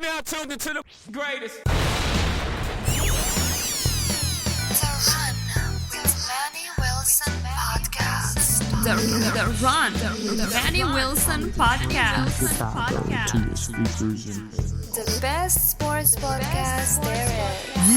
Now tuned into the greatest. The Run with Manny Wilson podcast. The Manny Wilson podcast. The best sports podcast there is.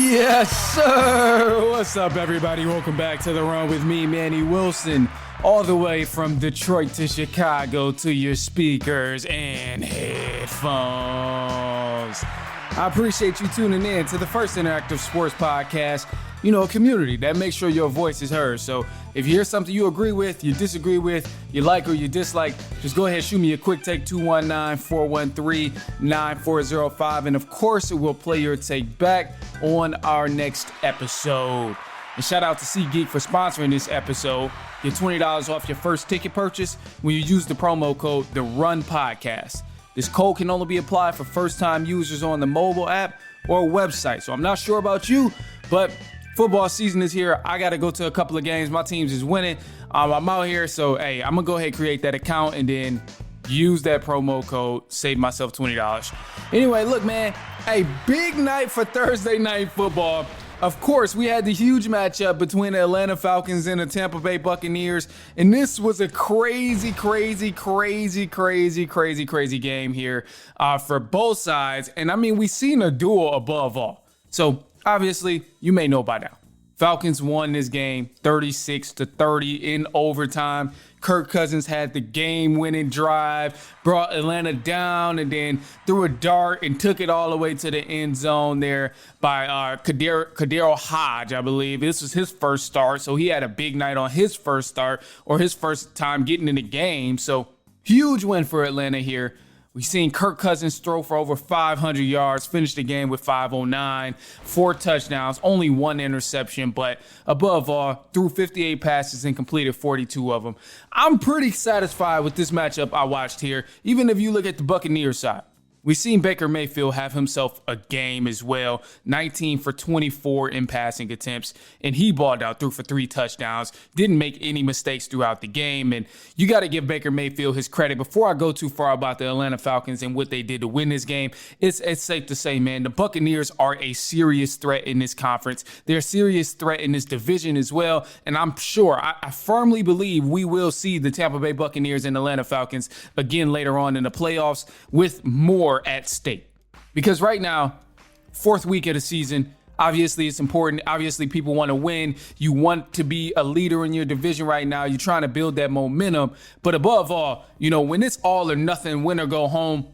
Yes, sir. What's up, everybody? Welcome back to The Run with me, Manny Wilson, all the way from Detroit to Chicago to your speakers and headphones. I appreciate you tuning in to the first interactive sports podcast, a community that makes sure your voice is heard. So if you hear something you agree with, you disagree with, you like or you dislike, just go ahead, shoot me a quick take, 219-413-9405. And of course, it will play your take back on our next episode. And shout out to SeatGeek for sponsoring this episode. Get $20 off your first ticket purchase when you use the promo code The Run Podcast. This code can only be applied for first-time users on the mobile app or website. So I'm not sure about you, but football season is here. I got to go to a couple of games. My team's is winning. I'm out here, so hey, I'm gonna go ahead and create that account and then use that promo code, save myself $20. Anyway, look, man, a big night for Thursday night football. Of course, we had the huge matchup between the Atlanta Falcons and the Tampa Bay Buccaneers, and this was a crazy game here for both sides. And I mean, we've seen a duel above all. So obviously, you may know by now, Falcons won this game 36-30 in overtime. Kirk Cousins had the game-winning drive, brought Atlanta down, and then threw a dart and took it all the way to the end zone there by Kadero Hodge, I believe. This was his first start, so he had a big night on his first start or his first time getting in the game. So huge win for Atlanta here. We've seen Kirk Cousins throw for over 500 yards, finish the game with 509, 4 touchdowns, only 1 interception, but above all, threw 58 passes and completed 42 of them. I'm pretty satisfied with this matchup I watched here, even if you look at the Buccaneers side. We've seen Baker Mayfield have himself a game as well, 19 for 24 in passing attempts, and he balled out, threw for 3 touchdowns, didn't make any mistakes throughout the game, and you got to give Baker Mayfield his credit. Before I go too far about the Atlanta Falcons and what they did to win this game, it's safe to say, man, the Buccaneers are a serious threat in this conference. They're a serious threat in this division as well, and I'm sure, I firmly believe we will see the Tampa Bay Buccaneers and Atlanta Falcons again later on in the playoffs with more at stake. Because right now, 4th week of the season, obviously it's important. Obviously people want to win. You want to be a leader in your division right now. You're trying to build that momentum. But above all, when it's all or nothing, win or go home,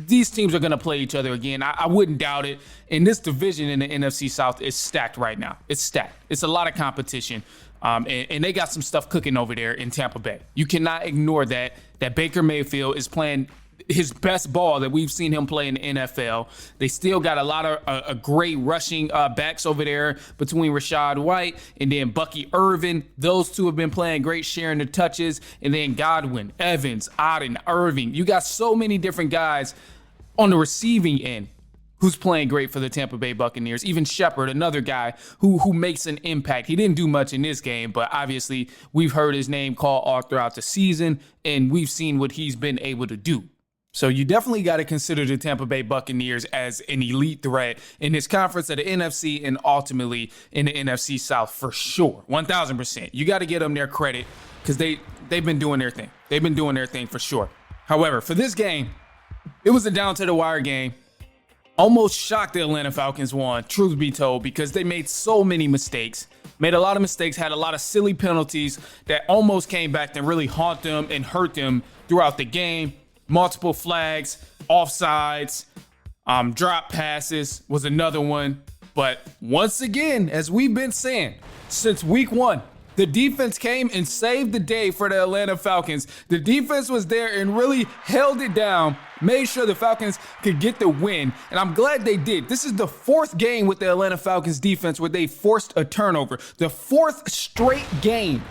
these teams are going to play each other again. I wouldn't doubt it. And this division in the NFC South is stacked right now. It's stacked. It's a lot of competition. And they got some stuff cooking over there in Tampa Bay. You cannot ignore that Baker Mayfield is playing his best ball that we've seen him play in the NFL. They still got a lot of great rushing backs over there between Rachaad White and then Bucky Irvin. Those two have been playing great, sharing the touches. And then Godwin, Evans, Auden, Irving. You got so many different guys on the receiving end who's playing great for the Tampa Bay Buccaneers. Even Shepard, another guy who makes an impact. He didn't do much in this game, but obviously we've heard his name called all throughout the season, and we've seen what he's been able to do. So you definitely got to consider the Tampa Bay Buccaneers as an elite threat in this conference of the NFC and ultimately in the NFC South for sure, 1,000%. You got to give them their credit because they've been doing their thing. They've been doing their thing for sure. However, for this game, it was a down-to-the-wire game. Almost shocked the Atlanta Falcons won, truth be told, because they made so many mistakes. Made a lot of mistakes, had a lot of silly penalties that almost came back to really haunt them and hurt them throughout the game. Multiple flags, offsides, drop passes was another one. But once again, as we've been saying since week 1, the defense came and saved the day for the Atlanta Falcons. The defense was there and really held it down, made sure the Falcons could get the win. And I'm glad they did. This is the 4th game with the Atlanta Falcons defense where they forced a turnover. The 4th straight game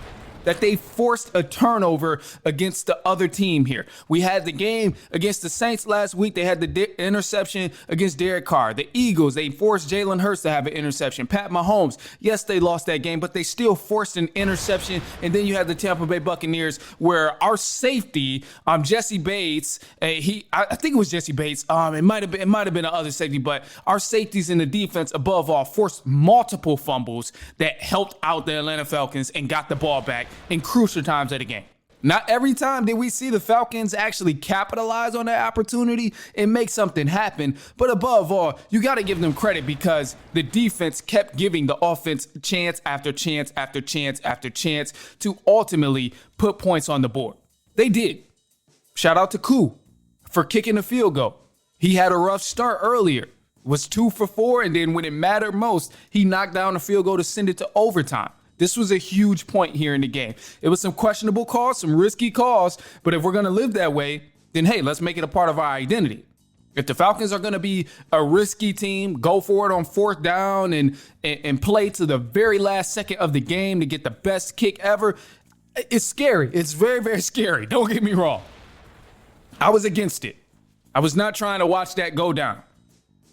that they forced a turnover against the other team here. We had the game against the Saints last week. They had the interception against Derek Carr. The Eagles, they forced Jalen Hurts to have an interception. Pat Mahomes, yes, they lost that game, but they still forced an interception. And then you had the Tampa Bay Buccaneers, where our safety, Jesse Bates, I think it was Jesse Bates. It might have been another safety, but our safeties in the defense, above all, forced multiple fumbles that helped out the Atlanta Falcons and got the ball back in crucial times of the game. Not every time did we see the Falcons actually capitalize on that opportunity and make something happen. But above all, you got to give them credit because the defense kept giving the offense chance after chance after chance after chance to ultimately put points on the board. They did. Shout out to Koo for kicking the field goal. He had a rough start earlier, was 2 for 4, and then when it mattered most, he knocked down a field goal to send it to overtime. This was a huge point here in the game. It was some questionable calls, some risky calls, but if we're going to live that way, then hey, let's make it a part of our identity. If the Falcons are going to be a risky team, go for it on 4th down and play to the very last second of the game to get the best kick ever, it's scary. It's very, very scary. Don't get me wrong. I was against it. I was not trying to watch that go down.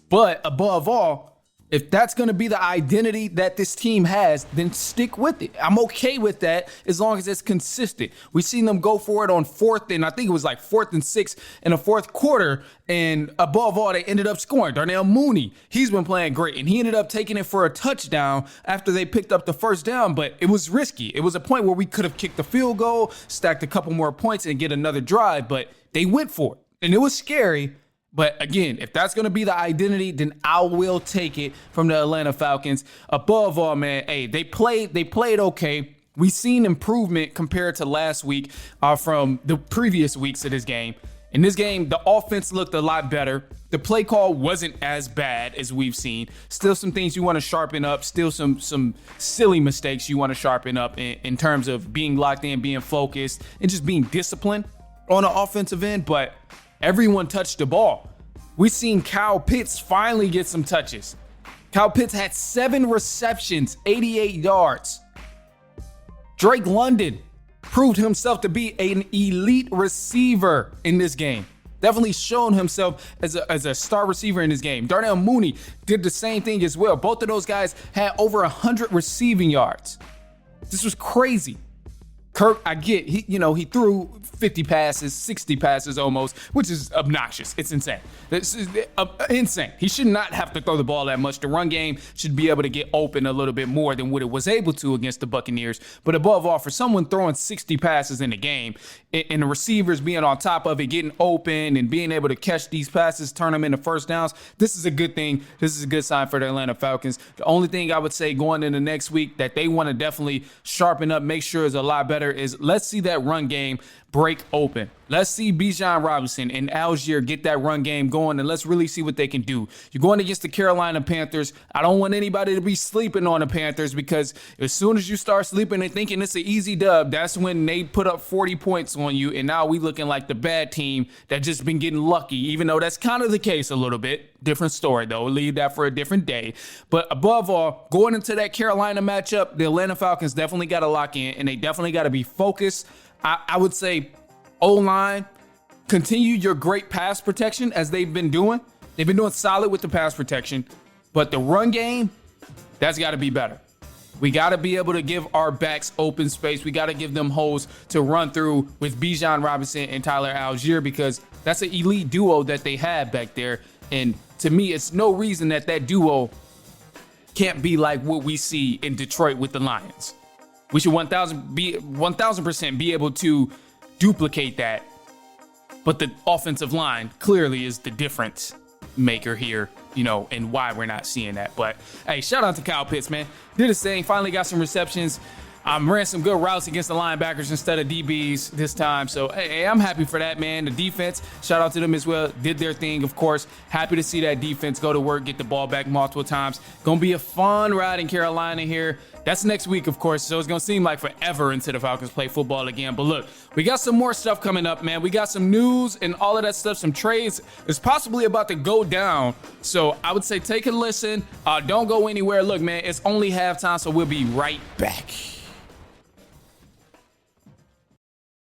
But above all, if that's going to be the identity that this team has, then stick with it. I'm okay with that as long as it's consistent. We've seen them go for it on 4th, and I think it was like 4th and 6 in the 4th quarter. And above all, they ended up scoring. Darnell Mooney, he's been playing great, and he ended up taking it for a touchdown after they picked up the 1st down. But it was risky. It was a point where we could have kicked the field goal, stacked a couple more points, and get another drive. But they went for it, and it was scary. But again, if that's going to be the identity, then I will take it from the Atlanta Falcons. Above all, man, hey, they played okay. We've seen improvement compared to last week from the previous weeks of this game. In this game, the offense looked a lot better. The play call wasn't as bad as we've seen. Still some things you want to sharpen up. Still some silly mistakes you want to sharpen up in terms of being locked in, being focused, and just being disciplined on the offensive end. But everyone touched the ball. We've seen Kyle Pitts finally get some touches. Kyle Pitts had 7 receptions, 88 yards. Drake London proved himself to be an elite receiver in this game. Definitely shown himself as a star receiver in this game. Darnell Mooney did the same thing as well. Both of those guys had over 100 receiving yards. This was crazy. Kirk, I get, he threw 50 passes, 60 passes almost, which is obnoxious. It's insane. This is insane. He should not have to throw the ball that much. The run game should be able to get open a little bit more than what it was able to against the Buccaneers. But above all, for someone throwing 60 passes in the game and the receivers being on top of it, getting open and being able to catch these passes, turn them into 1st downs, this is a good thing. This is a good sign for the Atlanta Falcons. The only thing I would say going into next week that they want to definitely sharpen up, make sure is a lot better is let's see that run game break open. Let's see Bijan Robinson and Algier get that run game going, and let's really see what they can do. You're going against the Carolina Panthers. I don't want anybody to be sleeping on the Panthers because as soon as you start sleeping and thinking it's an easy dub, that's when they put up 40 points on you, and now we looking like the bad team that just been getting lucky, even though that's kind of the case a little bit. Different story, though. We'll leave that for a different day. But above all, going into that Carolina matchup, the Atlanta Falcons definitely got to lock in, and they definitely got to be focused. I would say O-line, continue your great pass protection as they've been doing. They've been doing solid with the pass protection, but the run game, that's got to be better. We got to be able to give our backs open space. We got to give them holes to run through with Bijan Robinson and Tyler Algier because that's an elite duo that they have back there. And to me, it's no reason that duo can't be like what we see in Detroit with the Lions. We should 1,000% be able to duplicate that. But the offensive line clearly is the difference maker here, and why we're not seeing that. But hey, shout out to Kyle Pitts, man. Did his thing, finally got some receptions. Ran some good routes against the linebackers instead of DBs this time. So, hey, I'm happy for that, man. The defense, shout out to them as well, did their thing, of course. Happy to see that defense go to work, get the ball back multiple times. Gonna be a fun ride in Carolina here. That's next week, of course, so it's going to seem like forever until the Falcons play football again. But look, we got some more stuff coming up, man. We got some news and all of that stuff, some trades. It's possibly about to go down. So I would say take a listen. Don't go anywhere. Look, man, it's only halftime, so we'll be right back.